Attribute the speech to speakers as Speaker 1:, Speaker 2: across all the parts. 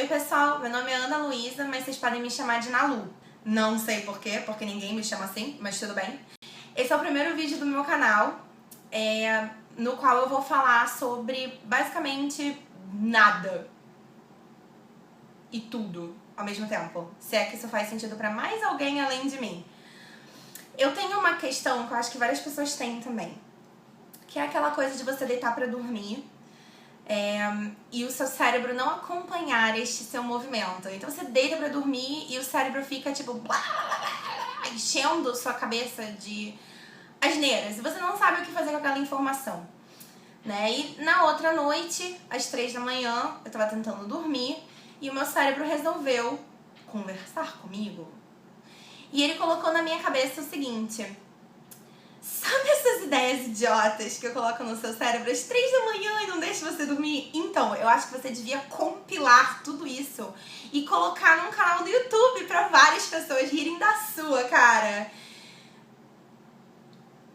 Speaker 1: Oi pessoal, meu nome é Ana Luísa, mas vocês podem me chamar de Nalu. Não sei porquê, porque ninguém me chama assim, mas tudo bem. Esse é o primeiro vídeo do meu canal, no qual eu vou falar sobre basicamente nada e tudo ao mesmo tempo. Se é que isso faz sentido pra mais alguém além de mim. Eu tenho uma questão que eu acho que várias pessoas têm também, que é aquela coisa de você deitar pra dormir e o seu cérebro não acompanhar este seu movimento. Então você deita pra dormir e o cérebro fica tipo blá, blá, blá, enchendo sua cabeça de asneiras e você não sabe o que fazer com aquela informação, né? E na outra noite, às 3 da manhã, eu tava tentando dormir e o meu cérebro resolveu conversar comigo. E ele colocou na minha cabeça o seguinte: sabe essas ideias idiotas que eu coloco no seu cérebro às 3 da manhã e não deixo você dormir? Então, eu acho que você devia compilar tudo isso e colocar num canal do YouTube pra várias pessoas rirem da sua cara.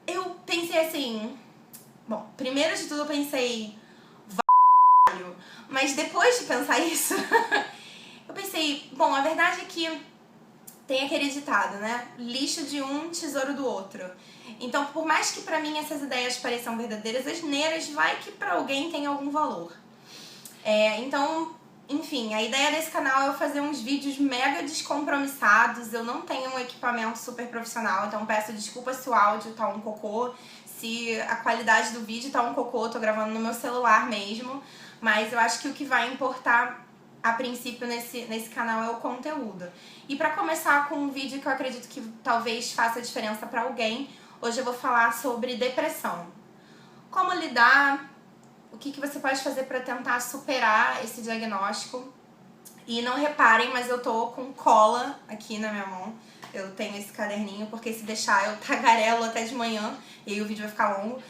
Speaker 1: Eu pensei assim... Bom, primeiro de tudo eu pensei... Mas depois de pensar isso, eu pensei... Bom, a verdade é que tem aquele ditado, né? Lixo de um, tesouro do outro. Então, por mais que pra mim essas ideias pareçam verdadeiras asneiras, vai que pra alguém tem algum valor. Então, enfim, a ideia desse canal é eu fazer uns vídeos mega descompromissados. Eu não tenho um equipamento super profissional, então peço desculpa se o áudio tá um cocô, se a qualidade do vídeo tá um cocô, tô gravando no meu celular mesmo. Mas eu acho que o que vai importar a princípio nesse canal é o conteúdo. E pra começar com um vídeo que eu acredito que talvez faça diferença pra alguém, hoje eu vou falar sobre depressão. Como lidar, o que você pode fazer pra tentar superar esse diagnóstico. E não reparem, mas eu tô com cola aqui na minha mão. Eu tenho esse caderninho, porque se deixar eu tagarelo até de manhã, e aí o vídeo vai ficar longo.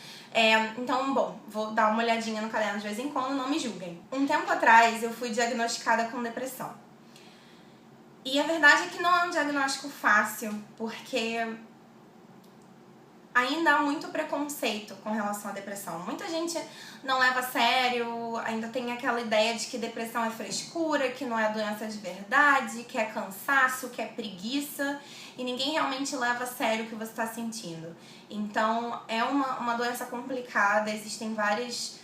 Speaker 1: Então, bom, vou dar uma olhadinha no caderno de vez em quando, não me julguem. Um tempo atrás eu fui diagnosticada com depressão. E a verdade é que não é um diagnóstico fácil, porque ainda há muito preconceito com relação à depressão. Muita gente não leva a sério, ainda tem aquela ideia de que depressão é frescura, que não é doença de verdade, que é cansaço, que é preguiça, e ninguém realmente leva a sério o que você está sentindo. Então, é uma doença complicada, existem vários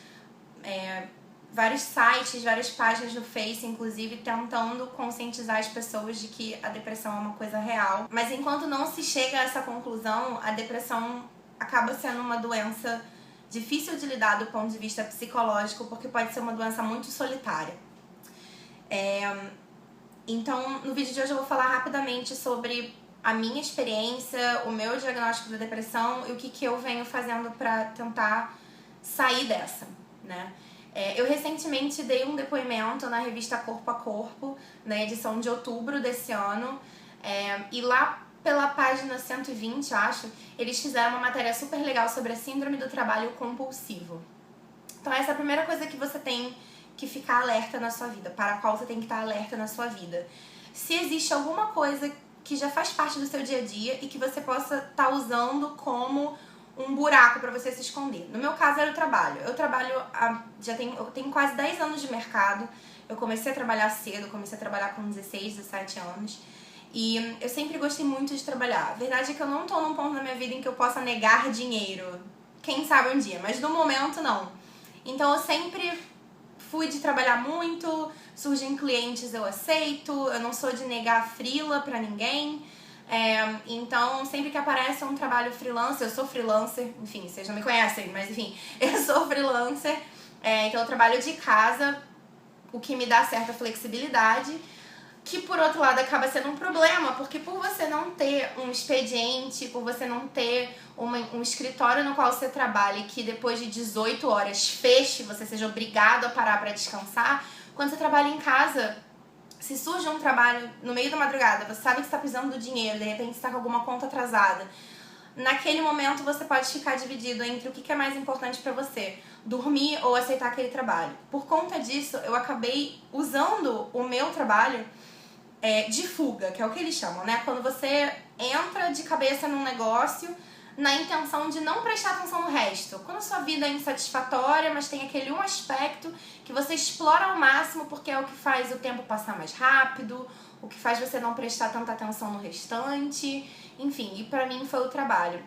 Speaker 1: sites, várias páginas no Face, inclusive, tentando conscientizar as pessoas de que a depressão é uma coisa real. Mas enquanto não se chega a essa conclusão, a depressão acaba sendo uma doença difícil de lidar do ponto de vista psicológico, porque pode ser uma doença muito solitária. Então, no vídeo de hoje eu vou falar rapidamente sobre a minha experiência, o meu diagnóstico da depressão e o que eu venho fazendo pra tentar sair dessa, né? Eu recentemente dei um depoimento na revista Corpo a Corpo, na edição de outubro desse ano, e lá pela página 120, acho, eles fizeram uma matéria super legal sobre a síndrome do trabalho compulsivo. Então essa é a primeira coisa que você tem que ficar alerta na sua vida, para a qual você tem que estar alerta na sua vida. Se existe alguma coisa que já faz parte do seu dia a dia e que você possa estar usando como um buraco pra você se esconder. No meu caso era o trabalho. Eu trabalho, eu tenho quase 10 anos de mercado. Eu comecei a trabalhar cedo, comecei a trabalhar com 16, 17 anos. E eu sempre gostei muito de trabalhar. A verdade é que eu não tô num ponto na minha vida em que eu possa negar dinheiro. Quem sabe um dia, mas no momento não. Então eu sempre fui de trabalhar muito, surgem clientes eu aceito, eu não sou de negar freela pra ninguém. Então, sempre que aparece um trabalho freelancer, eu sou freelancer, enfim, vocês não me conhecem, mas enfim, eu sou freelancer, então eu trabalho de casa, o que me dá certa flexibilidade, que por outro lado acaba sendo um problema, porque por você não ter um expediente, por você não ter um escritório no qual você trabalha e que depois de 18 horas feche, você seja obrigado a parar para descansar, quando você trabalha em casa, se surge um trabalho no meio da madrugada, você sabe que está precisando do dinheiro, de repente você está com alguma conta atrasada, naquele momento você pode ficar dividido entre o que é mais importante para você, dormir ou aceitar aquele trabalho. Por conta disso, eu acabei usando o meu trabalho de fuga, que é o que eles chamam, né? Quando você entra de cabeça num negócio, na intenção de não prestar atenção no resto. Quando a sua vida é insatisfatória, mas tem aquele um aspecto que você explora ao máximo porque é o que faz o tempo passar mais rápido, o que faz você não prestar tanta atenção no restante, enfim, e pra mim foi o trabalho.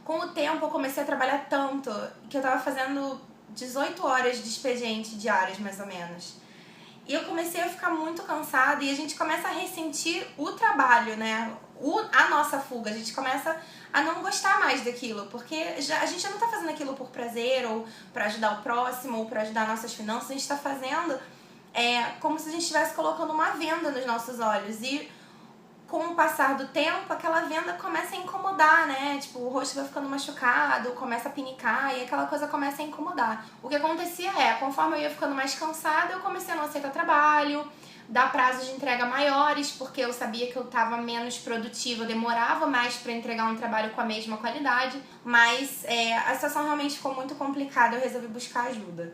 Speaker 1: Com o tempo eu comecei a trabalhar tanto que eu tava fazendo 18 horas de expediente diárias, mais ou menos. E eu comecei a ficar muito cansada e a gente começa a ressentir o trabalho, né? A nossa fuga. A gente começa a não gostar mais daquilo, porque a gente já não tá fazendo aquilo por prazer ou pra ajudar o próximo ou pra ajudar nossas finanças. A gente tá fazendo como se a gente estivesse colocando uma venda nos nossos olhos. E com o passar do tempo, aquela venda começa a incomodar, né? Tipo, o rosto vai ficando machucado, começa a pinicar e aquela coisa começa a incomodar. O que acontecia conforme eu ia ficando mais cansada, eu comecei a não aceitar trabalho, dar prazos de entrega maiores, porque eu sabia que eu estava menos produtiva, eu demorava mais para entregar um trabalho com a mesma qualidade, mas a situação realmente ficou muito complicada, eu resolvi buscar ajuda.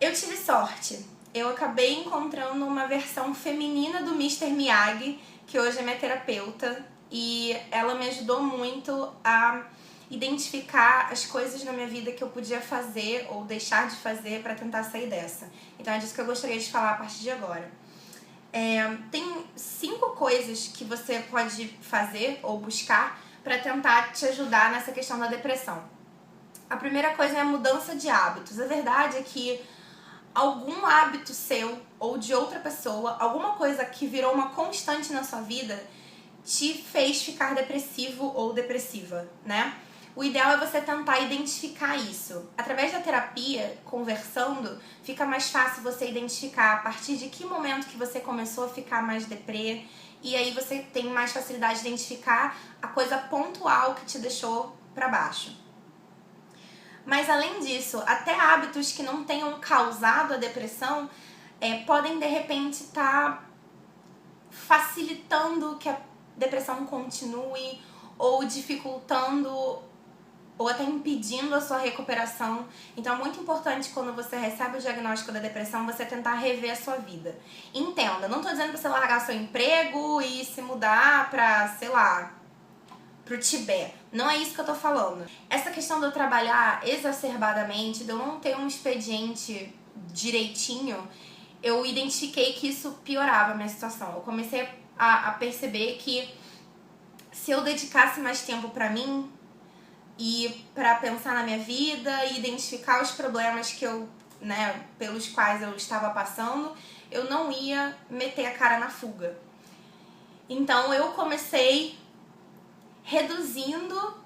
Speaker 1: Eu tive sorte. Eu acabei encontrando uma versão feminina do Mr. Miyagi, que hoje é minha terapeuta, e ela me ajudou muito a identificar as coisas na minha vida que eu podia fazer ou deixar de fazer para tentar sair dessa. Então é disso que eu gostaria de falar a partir de agora. Tem 5 coisas que você pode fazer ou buscar para tentar te ajudar nessa questão da depressão. A primeira coisa é a mudança de hábitos. A verdade é que algum hábito seu ou de outra pessoa, alguma coisa que virou uma constante na sua vida, te fez ficar depressivo ou depressiva, né? O ideal é você tentar identificar isso. Através da terapia, conversando, fica mais fácil você identificar a partir de que momento que você começou a ficar mais deprê, e aí você tem mais facilidade de identificar a coisa pontual que te deixou pra baixo. Mas além disso, até hábitos que não tenham causado a depressão podem de repente estar facilitando que a depressão continue ou dificultando ou até impedindo a sua recuperação. Então é muito importante quando você recebe o diagnóstico da depressão você tentar rever a sua vida. Entenda, não tô dizendo pra você largar seu emprego e se mudar pra, sei lá, pro Tibete. Não é isso que eu tô falando. Essa questão de eu trabalhar exacerbadamente, de eu não ter um expediente direitinho, eu identifiquei que isso piorava a minha situação. Eu comecei a perceber que se eu dedicasse mais tempo pra mim e pra pensar na minha vida e identificar os problemas que eu, pelos quais eu estava passando, eu não ia meter a cara na fuga. Então eu comecei reduzindo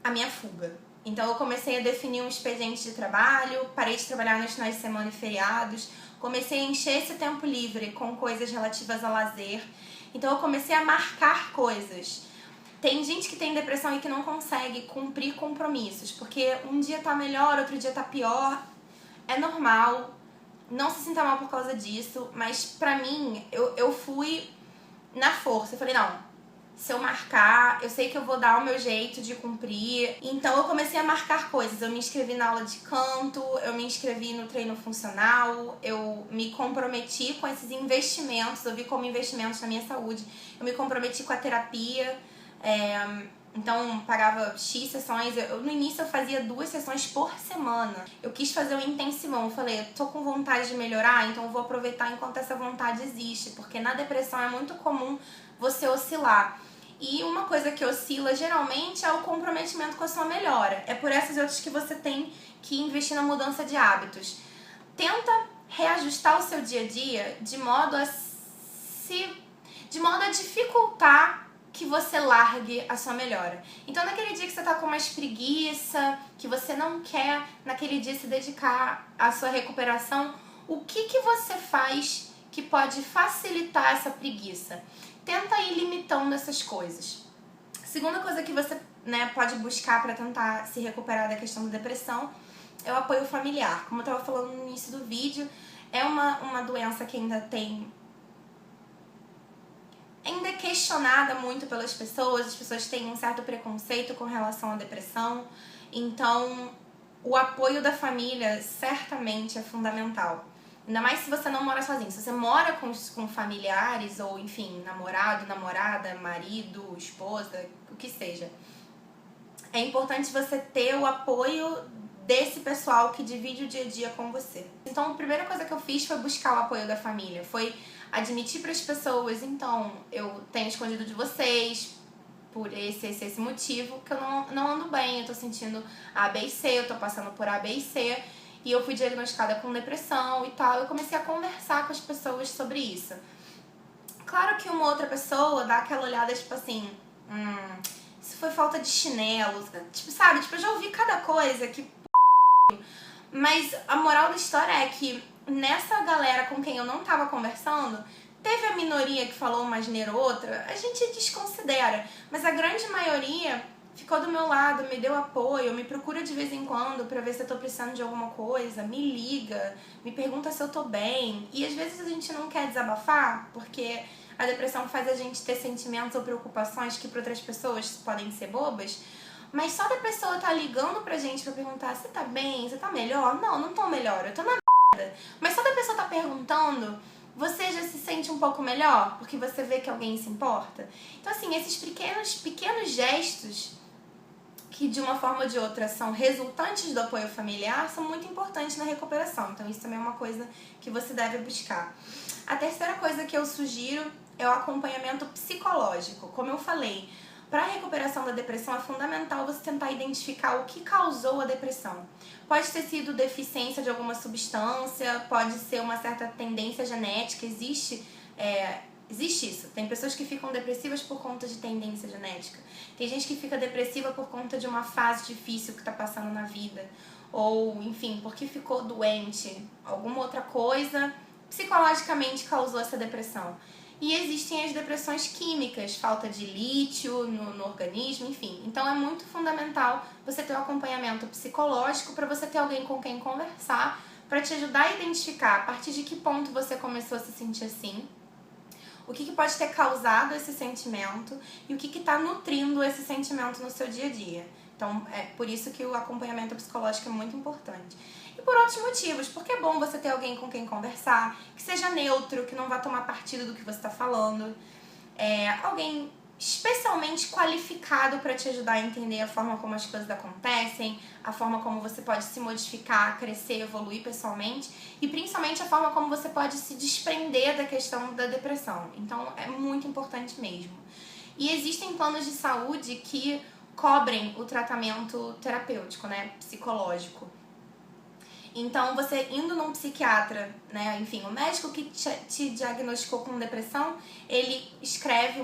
Speaker 1: a minha fuga. Então eu comecei a definir um expediente de trabalho, parei de trabalhar nos finais de semana e feriados, comecei a encher esse tempo livre com coisas relativas a lazer. Então eu comecei a marcar coisas. Tem gente que tem depressão e que não consegue cumprir compromissos, porque um dia tá melhor, outro dia tá pior. É normal, não se sinta mal por causa disso, mas pra mim, eu fui na força. Eu falei, não, se eu marcar, eu sei que eu vou dar o meu jeito de cumprir. Então eu comecei a marcar coisas. Eu me inscrevi na aula de canto, eu me inscrevi no treino funcional, eu me comprometi com esses investimentos, eu vi como investimentos na minha saúde. Eu me comprometi com a terapia, então pagava X sessões. No início eu fazia 2 sessões por semana. Eu quis fazer um intensivão. Eu falei, eu tô com vontade de melhorar, então eu vou aproveitar enquanto essa vontade existe. Porque na depressão é muito comum você oscilar. E uma coisa que oscila geralmente é o comprometimento com a sua melhora. É por essas outras que você tem que investir na mudança de hábitos. Tenta reajustar o seu dia a dia de modo a dificultar que você largue a sua melhora. Então naquele dia que você tá com mais preguiça, que você não quer naquele dia se dedicar à sua recuperação, o que você faz que pode facilitar essa preguiça? Tenta ir limitando essas coisas. Segunda coisa que você pode buscar para tentar se recuperar da questão da depressão é o apoio familiar. Como eu estava falando no início do vídeo, é uma doença que ainda é questionada muito pelas pessoas. As pessoas têm um certo preconceito com relação à depressão. Então, o apoio da família certamente é fundamental. Ainda mais se você não mora sozinho. Se você mora com familiares ou, enfim, namorado, namorada, marido, esposa, o que seja. é importante você ter o apoio desse pessoal que divide o dia a dia com você. Então, a primeira coisa que eu fiz foi buscar o apoio da família, foi admitir para as pessoas, então, eu tenho escondido de vocês por esse motivo, que eu não ando bem, eu tô sentindo A, B e C, eu tô passando por A, B e C, e eu fui diagnosticada com depressão e tal. Eu comecei a conversar com as pessoas sobre isso. Claro que uma outra pessoa dá aquela olhada, tipo assim, isso foi falta de chinelo, tipo, sabe? Tipo, eu já ouvi cada coisa que... Mas a moral da história é que nessa galera com quem eu não tava conversando, teve a minoria que falou uma asneira ou outra, a gente desconsidera. Mas a grande maioria ficou do meu lado, me deu apoio, me procura de vez em quando pra ver se eu tô precisando de alguma coisa, me liga, me pergunta se eu tô bem. E às vezes a gente não quer desabafar, porque a depressão faz a gente ter sentimentos ou preocupações que para outras pessoas podem ser bobas. Mas só da pessoa tá ligando pra gente pra perguntar: você tá bem? Você tá melhor? Não, não tô melhor, eu tô na merda. Mas só da pessoa tá perguntando, você já se sente um pouco melhor? Porque você vê que alguém se importa? Então, assim, esses pequenos gestos que de uma forma ou de outra são resultantes do apoio familiar são muito importantes na recuperação. Então, isso também é uma coisa que você deve buscar. A terceira coisa que eu sugiro é o acompanhamento psicológico. Como eu falei, para a recuperação da depressão é fundamental você tentar identificar o que causou a depressão. Pode ter sido deficiência de alguma substância, pode ser uma certa tendência genética, existe isso. Tem pessoas que ficam depressivas por conta de tendência genética. Tem gente que fica depressiva por conta de uma fase difícil que está passando na vida. Ou, enfim, porque ficou doente. Alguma outra coisa psicologicamente causou essa depressão. E existem as depressões químicas, falta de lítio no organismo, enfim. Então é muito fundamental você ter um acompanhamento psicológico para você ter alguém com quem conversar, para te ajudar a identificar a partir de que ponto você começou a se sentir assim, o que pode ter causado esse sentimento e o que está nutrindo esse sentimento no seu dia a dia. Então, é por isso que o acompanhamento psicológico é muito importante. E por outros motivos, porque é bom você ter alguém com quem conversar, que seja neutro, que não vá tomar partido do que você está falando. Alguém especialmente qualificado para te ajudar a entender a forma como as coisas acontecem, a forma como você pode se modificar, crescer, evoluir pessoalmente e principalmente a forma como você pode se desprender da questão da depressão. Então é muito importante mesmo. E existem planos de saúde que cobrem o tratamento terapêutico, né, psicológico. Então, você indo num psiquiatra, né, enfim, o médico que te diagnosticou com depressão, ele escreve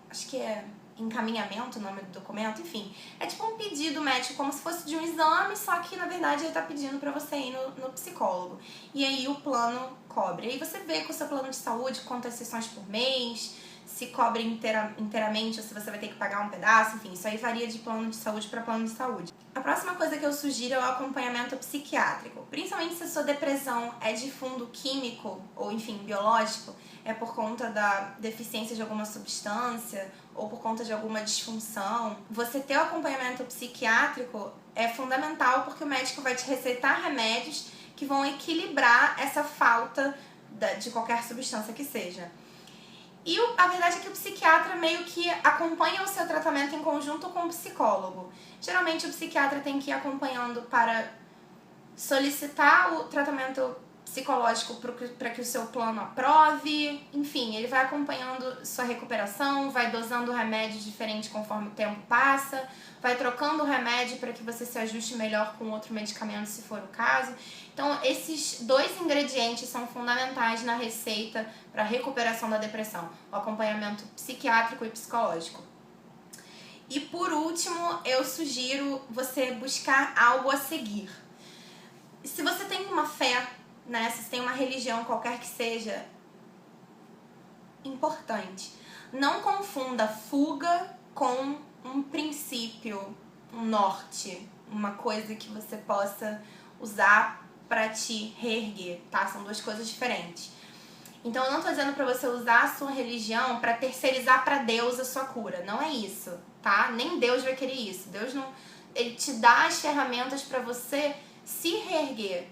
Speaker 1: acho que é encaminhamento o nome do documento, enfim. É tipo um pedido médico, como se fosse de um exame, só que, na verdade, ele tá pedindo pra você ir no psicólogo. E aí o plano cobre. Aí você vê com o seu plano de saúde quantas sessões por mês, se cobre inteiramente ou se você vai ter que pagar um pedaço, enfim, isso aí varia de plano de saúde para plano de saúde. A próxima coisa que eu sugiro é o acompanhamento psiquiátrico, principalmente se a sua depressão é de fundo químico ou, enfim, biológico, é por conta da deficiência de alguma substância ou por conta de alguma disfunção. Você ter o acompanhamento psiquiátrico é fundamental porque o médico vai te receitar remédios que vão equilibrar essa falta de qualquer substância que seja. E a verdade é que o psiquiatra meio que acompanha o seu tratamento em conjunto com o psicólogo. Geralmente o psiquiatra tem que ir acompanhando para solicitar o tratamento psicológico para que o seu plano aprove. Enfim, ele vai acompanhando sua recuperação, vai dosando o remédio diferente conforme o tempo passa, vai trocando o remédio para que você se ajuste melhor com outro medicamento, se for o caso. Então, esses dois ingredientes são fundamentais na receita para a recuperação da depressão: o acompanhamento psiquiátrico e psicológico. E por último, eu sugiro você buscar algo a seguir. Se você tem uma fé, né, se você tem uma religião qualquer que seja, importante, não confunda fuga com um princípio, um norte, uma coisa que você possa usar para te reerguer, tá? São duas coisas diferentes. Então eu não tô dizendo pra você usar a sua religião pra terceirizar pra Deus a sua cura, não é isso, tá? Nem Deus vai querer isso. Deus não, ele te dá as ferramentas pra você se reerguer,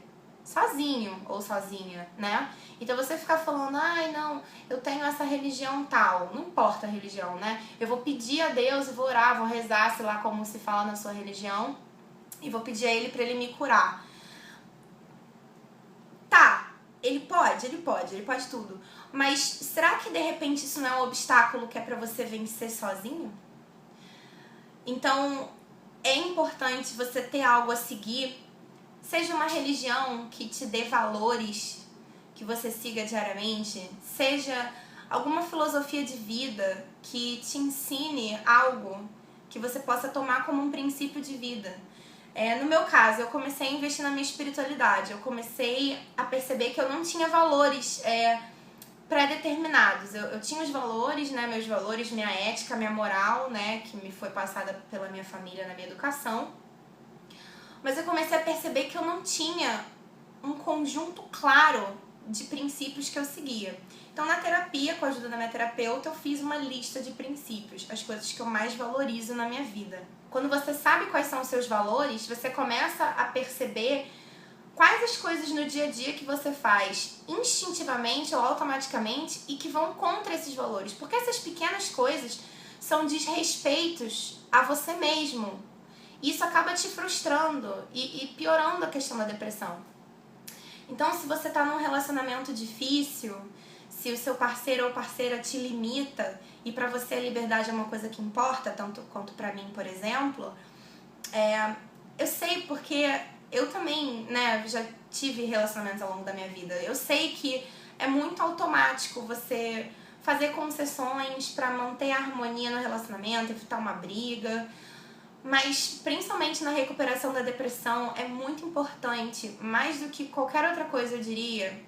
Speaker 1: sozinho ou sozinha, né? Então você ficar falando, ai não, eu tenho essa religião tal, não importa a religião, né? Eu vou pedir a Deus e vou orar, vou rezar, sei lá como se fala na sua religião, e vou pedir a Ele pra Ele me curar. Tá, ele pode tudo. Mas será que de repente isso não é um obstáculo que é pra você vencer sozinho? Então é importante você ter algo a seguir, seja uma religião que te dê valores que você siga diariamente, seja alguma filosofia de vida que te ensine algo que você possa tomar como um princípio de vida. No meu caso, eu comecei a investir na minha espiritualidade, eu comecei a perceber que eu não tinha valores pré-determinados. Eu tinha os valores, né, meus valores, minha ética, minha moral, né, que me foi passada pela minha família na minha educação. Mas eu comecei a perceber que eu não tinha um conjunto claro de princípios que eu seguia. Então, na terapia, com a ajuda da minha terapeuta, eu fiz uma lista de princípios, as coisas que eu mais valorizo na minha vida. Quando você sabe quais são os seus valores, você começa a perceber quais as coisas no dia a dia que você faz instintivamente ou automaticamente e que vão contra esses valores. Porque essas pequenas coisas são desrespeitos a você mesmo. E isso acaba te frustrando e piorando a questão da depressão. Então, se você tá num relacionamento difícil, se o seu parceiro ou parceira te limita e pra você a liberdade é uma coisa que importa, tanto quanto pra mim, por exemplo, eu sei porque eu também, né, já tive relacionamentos ao longo da minha vida. Eu sei que é muito automático você fazer concessões pra manter a harmonia no relacionamento, evitar uma briga. Mas, principalmente na recuperação da depressão, é muito importante, mais do que qualquer outra coisa, eu diria,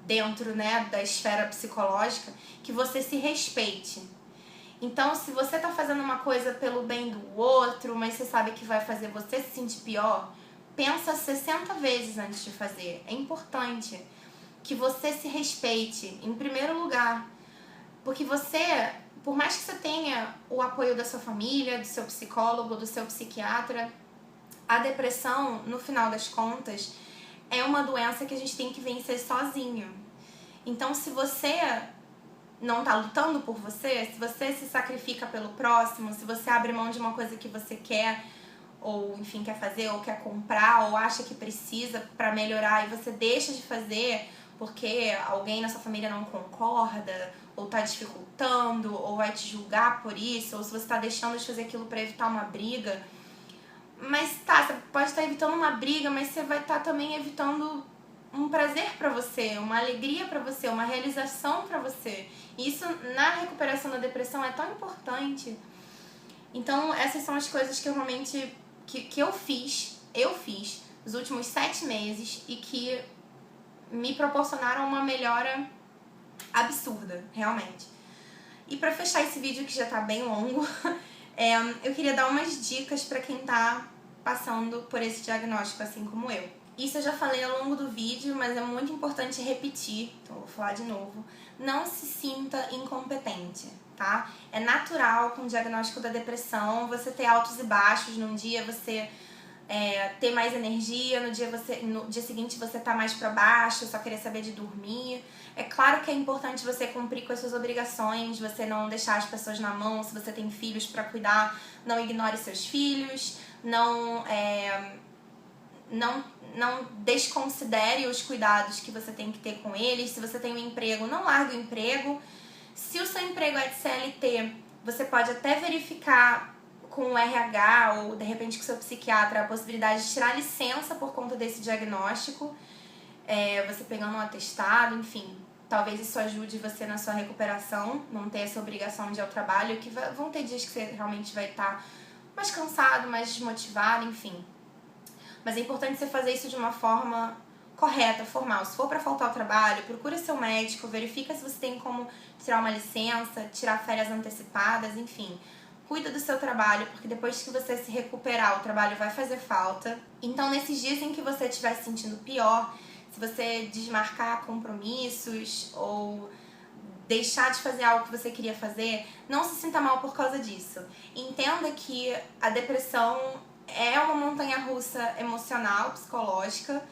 Speaker 1: dentro, né, da esfera psicológica, que você se respeite. Então, se você tá fazendo uma coisa pelo bem do outro, mas você sabe que vai fazer você se sentir pior, pensa 60 vezes antes de fazer. É importante que você se respeite, em primeiro lugar. Porque você, por mais que você tenha o apoio da sua família, do seu psicólogo, do seu psiquiatra, a depressão, no final das contas, é uma doença que a gente tem que vencer sozinho. Então, se você não tá lutando por você, se você se sacrifica pelo próximo, se você abre mão de uma coisa que você quer, ou enfim, quer fazer, ou quer comprar, ou acha que precisa pra melhorar, e você deixa de fazer porque alguém na sua família não concorda, ou tá dificultando, ou vai te julgar por isso, ou se você tá deixando de fazer aquilo pra evitar uma briga. Mas tá, você pode estar evitando uma briga, mas você vai estar também evitando um prazer pra você, uma alegria pra você, uma realização pra você. E isso na recuperação da depressão é tão importante. Então essas são as coisas que eu realmente que eu fiz nos últimos 7 meses e que me proporcionaram uma melhora absurda, realmente. E pra fechar esse vídeo que já tá bem longo, eu queria dar umas dicas pra quem tá passando por esse diagnóstico assim como eu. Isso eu já falei ao longo do vídeo, mas é muito importante repetir, então eu vou falar de novo. Não se sinta incompetente, tá? É natural com o diagnóstico da depressão você ter altos e baixos. Num dia você ter mais energia, no dia seguinte você tá mais pra baixo, só querer saber de dormir. É claro que é importante você cumprir com as suas obrigações, você não deixar as pessoas na mão. Se você tem filhos pra cuidar, não ignore seus filhos, não desconsidere os cuidados que você tem que ter com eles. Se você tem um emprego, não largue o emprego. Se o seu emprego é de CLT, você pode até verificar com o RH ou de repente com o seu psiquiatra a possibilidade de tirar licença por conta desse diagnóstico, você pegando um atestado, enfim. Talvez isso ajude você na sua recuperação, não ter essa obrigação de ir ao trabalho, que vão ter dias que você realmente vai estar mais cansado, mais desmotivado, enfim. Mas é importante você fazer isso de uma forma correta, formal. Se for pra faltar ao trabalho, procura seu médico, verifica se você tem como tirar uma licença, tirar férias antecipadas, enfim. Cuida do seu trabalho, porque depois que você se recuperar, o trabalho vai fazer falta. Então, nesses dias em que você estiver se sentindo pior, se você desmarcar compromissos ou deixar de fazer algo que você queria fazer, não se sinta mal por causa disso. Entenda que a depressão é uma montanha-russa emocional, psicológica,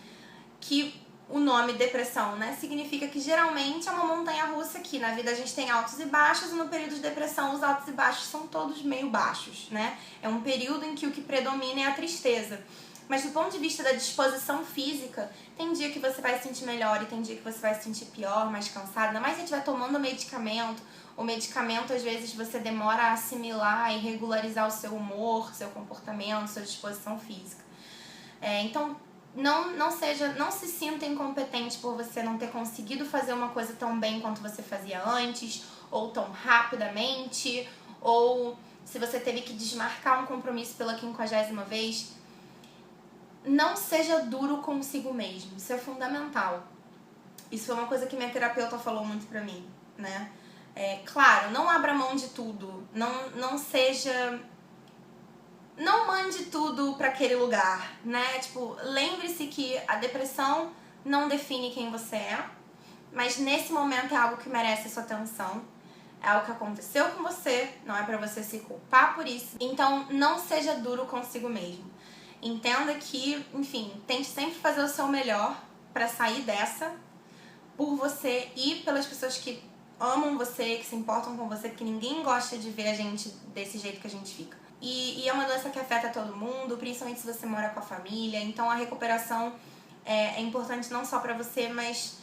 Speaker 1: que o nome depressão, né, significa que geralmente é uma montanha-russa que na vida a gente tem altos e baixos, e no período de depressão os altos e baixos são todos meio baixos, né? É um período em que o que predomina é a tristeza. Mas do ponto de vista da disposição física, tem dia que você vai se sentir melhor e tem dia que você vai se sentir pior, mais cansado. Ainda mais se estiver tomando medicamento. O medicamento, às vezes, você demora a assimilar e regularizar o seu humor, seu comportamento, sua disposição física. Então, não se sinta incompetente por você não ter conseguido fazer uma coisa tão bem quanto você fazia antes, ou tão rapidamente, ou se você teve que desmarcar um compromisso pela 50ª vez. Não seja duro consigo mesmo, isso é fundamental. Isso foi uma coisa que minha terapeuta falou muito pra mim, né? Claro, não abra mão de tudo, não mande tudo pra aquele lugar, né? Tipo, lembre-se que a depressão não define quem você é, mas nesse momento é algo que merece a sua atenção. É algo que aconteceu com você, não é pra você se culpar por isso. Então, não seja duro consigo mesmo. Entenda que, enfim, tente sempre fazer o seu melhor pra sair dessa, por você e pelas pessoas que amam você, que se importam com você, porque ninguém gosta de ver a gente desse jeito que a gente fica. E é uma doença que afeta todo mundo, principalmente se você mora com a família. Então a recuperação é importante não só pra você, mas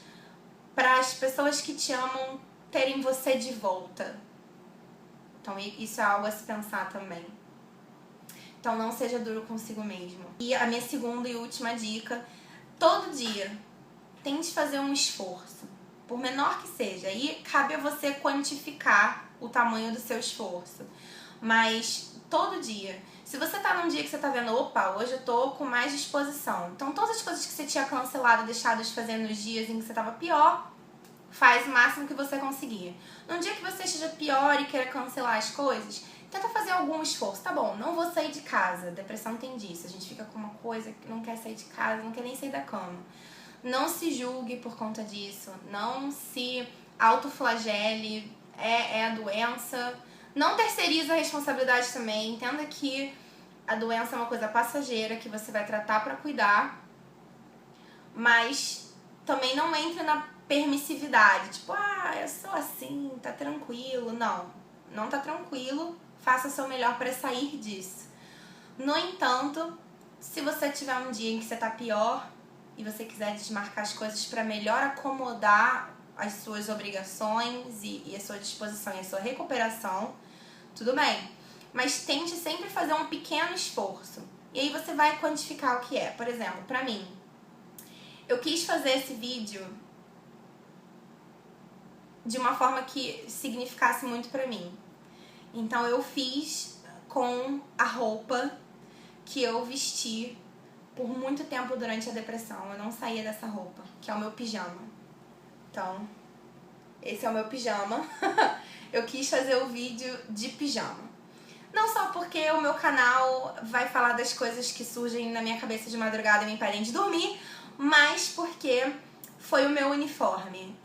Speaker 1: para as pessoas que te amam terem você de volta. Então isso é algo a se pensar também. Então não seja duro consigo mesmo. E a minha segunda e última dica, todo dia tente fazer um esforço, por menor que seja. E cabe a você quantificar o tamanho do seu esforço. Mas todo dia, se você tá num dia que você tá vendo, opa, hoje eu tô com mais disposição. Então todas as coisas que você tinha cancelado, deixado de fazer nos dias em que você tava pior, faz o máximo que você conseguir. Num dia que você esteja pior e queira cancelar as coisas, tenta fazer algum esforço. Tá bom, não vou sair de casa. Depressão tem disso. A gente fica com uma coisa que não quer sair de casa, não quer nem sair da cama. Não se julgue por conta disso. Não se autoflagele. É a doença. Não terceiriza a responsabilidade também. Entenda que a doença é uma coisa passageira que você vai tratar pra cuidar. Mas também não entre na permissividade. Tipo, eu sou assim, tá tranquilo. Não tá tranquilo. Faça o seu melhor pra sair disso. No entanto, se você tiver um dia em que você tá pior e você quiser desmarcar as coisas pra melhor acomodar as suas obrigações e a sua disposição e a sua recuperação, tudo bem. Mas tente sempre fazer um pequeno esforço. E aí você vai quantificar o que é. Por exemplo, pra mim, eu quis fazer esse vídeo de uma forma que significasse muito pra mim. Então eu fiz com a roupa que eu vesti por muito tempo durante a depressão. Eu não saía dessa roupa, que é o meu pijama. Então, esse é o meu pijama. Eu quis fazer o vídeo de pijama. Não só porque o meu canal vai falar das coisas que surgem na minha cabeça de madrugada e me impedem de dormir, mas porque foi o meu uniforme.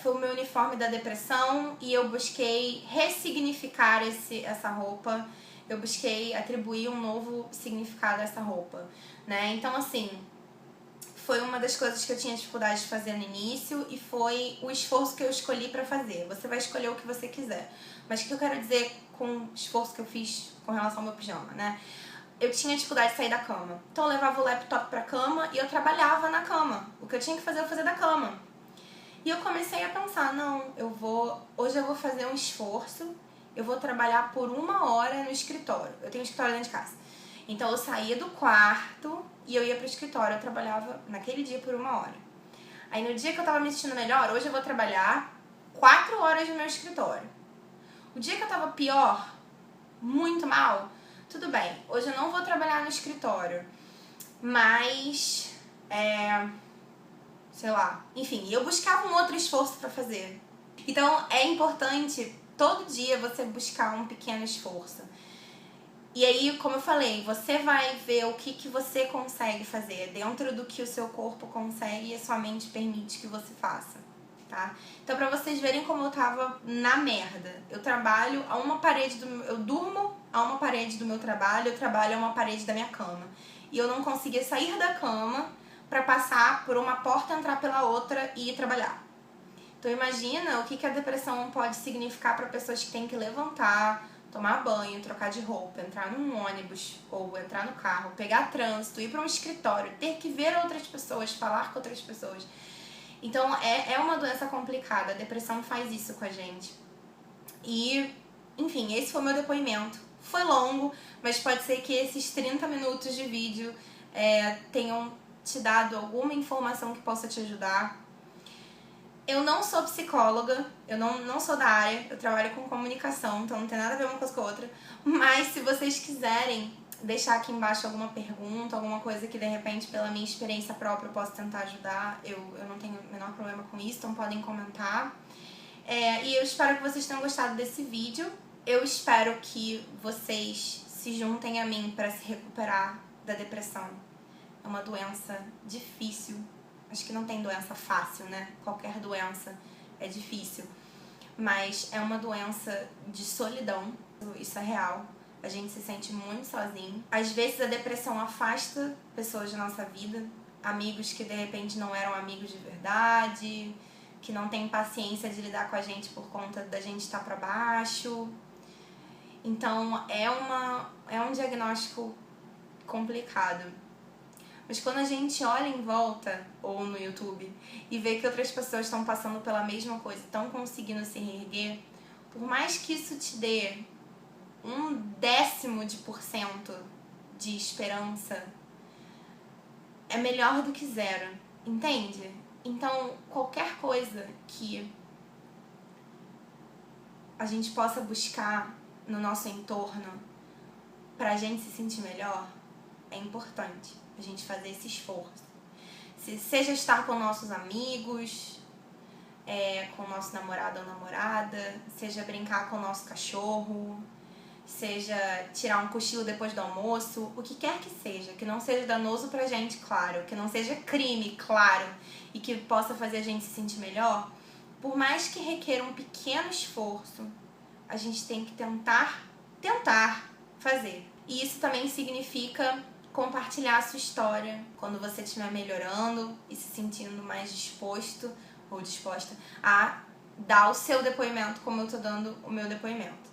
Speaker 1: Foi o meu uniforme da depressão e eu busquei ressignificar essa roupa. Eu busquei atribuir um novo significado a essa roupa, né? Então, assim, foi uma das coisas que eu tinha dificuldade de fazer no início e foi o esforço que eu escolhi pra fazer. Você vai escolher o que você quiser. Mas o que eu quero dizer com o esforço que eu fiz com relação ao meu pijama, né? Eu tinha dificuldade de sair da cama. Então eu levava o laptop pra cama e eu trabalhava na cama. O que eu tinha que fazer, eu fazia da cama. E eu comecei a pensar, hoje eu vou fazer um esforço, eu vou trabalhar por 1 hora no escritório. Eu tenho um escritório dentro de casa. Então eu saía do quarto e eu ia pro escritório. Eu trabalhava naquele dia por 1 hora. Aí no dia que eu tava me sentindo melhor, hoje eu vou trabalhar 4 horas no meu escritório. O dia que eu tava pior, muito mal, tudo bem, hoje eu não vou trabalhar no escritório, mas, sei lá, enfim, eu buscava um outro esforço pra fazer. Então é importante todo dia você buscar um pequeno esforço. E aí, como eu falei, você vai ver o que você consegue fazer dentro do que o seu corpo consegue e a sua mente permite que você faça, tá? Então, pra vocês verem como eu tava na merda, eu trabalho a uma parede eu durmo a uma parede do meu trabalho, eu trabalho a uma parede da minha cama. E eu não conseguia sair da cama pra passar por uma porta, entrar pela outra e ir trabalhar. Então imagina o que a depressão pode significar para pessoas que têm que levantar, tomar banho, trocar de roupa, entrar num ônibus ou entrar no carro, pegar trânsito, ir para um escritório, ter que ver outras pessoas, falar com outras pessoas. Então é uma doença complicada, a depressão faz isso com a gente. E, enfim, esse foi o meu depoimento. Foi longo, mas pode ser que esses 30 minutos de vídeo tenham te dado alguma informação que possa te ajudar. Eu não sou psicóloga, eu não sou da área, eu trabalho com comunicação, então não tem nada a ver uma coisa com a outra. Mas se vocês quiserem deixar aqui embaixo alguma pergunta, alguma coisa que de repente pela minha experiência própria eu posso tentar ajudar, eu não tenho o menor problema com isso, então podem comentar. E eu espero que vocês tenham gostado desse vídeo. Eu espero que vocês se juntem a mim para se recuperar da depressão. É uma doença difícil. Acho que não tem doença fácil, né? Qualquer doença é difícil. Mas é uma doença de solidão. Isso é real. A gente se sente muito sozinho. Às vezes a depressão afasta pessoas da nossa vida. Amigos que de repente não eram amigos de verdade, que não têm paciência de lidar com a gente por conta da gente estar pra baixo. Então é um diagnóstico complicado. Mas quando a gente olha em volta, ou no YouTube, e vê que outras pessoas estão passando pela mesma coisa, estão conseguindo se reerguer, por mais que isso te dê 0,1% de esperança, é melhor do que zero, entende? Então, qualquer coisa que a gente possa buscar no nosso entorno pra gente se sentir melhor, é importante a gente fazer esse esforço. Seja estar com nossos amigos, com o nosso namorado ou namorada, seja brincar com o nosso cachorro, seja tirar um cochilo depois do almoço, o que quer que não seja danoso pra gente, claro, que não seja crime, claro, e que possa fazer a gente se sentir melhor, por mais que requer um pequeno esforço, a gente tem que tentar fazer. E isso também significa compartilhar a sua história quando você estiver melhorando e se sentindo mais disposto ou disposta a dar o seu depoimento como eu tô dando o meu depoimento.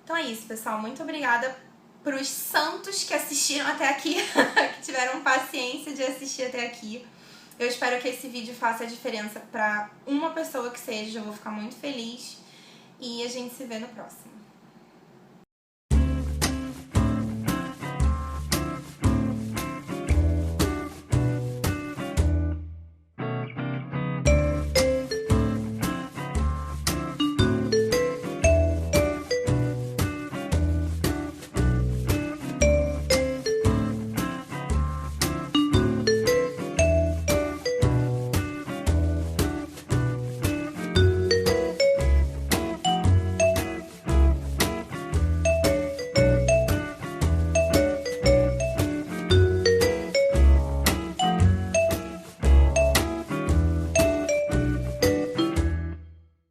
Speaker 1: Então é isso, pessoal. Muito obrigada pros santos que assistiram até aqui, que tiveram paciência de assistir até aqui. Eu espero que esse vídeo faça a diferença pra uma pessoa que seja. Eu vou ficar muito feliz. E a gente se vê no próximo.